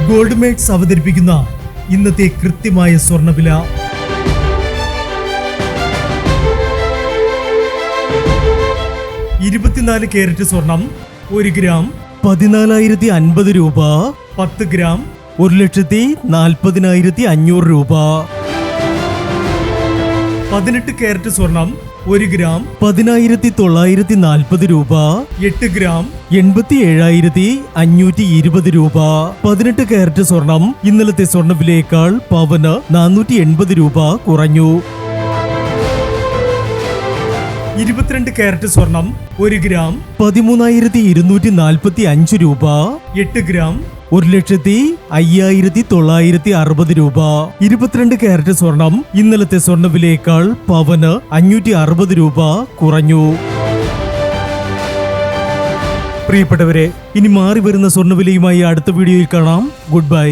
Gold makes അവതരിപ്പിക്കുന്ന ഇന്നത്തെ കൃത്യമായ സ്വർണ്ണവില. 24 കാരറ്റ് സ്വർണം 1 ഗ്രാം 14,050 രൂപ. 10 ഗ്രാം 1,40,500 രൂപ. 18 കാരറ്റ് സ്വർണം 1 ഗ്രാം 10,940 രൂപ. 8 ഗ്രാം 87,520 രൂപ. 18 കാരറ്റ് സ്വർണം ഇന്നലത്തെ സ്വർണ്ണവിലയേക്കാൾ പവന് 480 രൂപ കുറഞ്ഞു. 22 കാരറ്റ് സ്വർണം 1 ഗ്രാം 13,245 രൂപ. 8 ഗ്രാം 1,05,960 രൂപ. 22 കാരറ്റ് സ്വർണം ഇന്നലത്തെ സ്വർണ്ണവിലയേക്കാൾ പവന് 560 രൂപ കുറഞ്ഞു. പ്രിയപ്പെട്ടവരെ, ഇനി മാറി വരുന്ന സ്വർണ്ണവിലയുമായി അടുത്ത വീഡിയോയിൽ കാണാം. Good bye.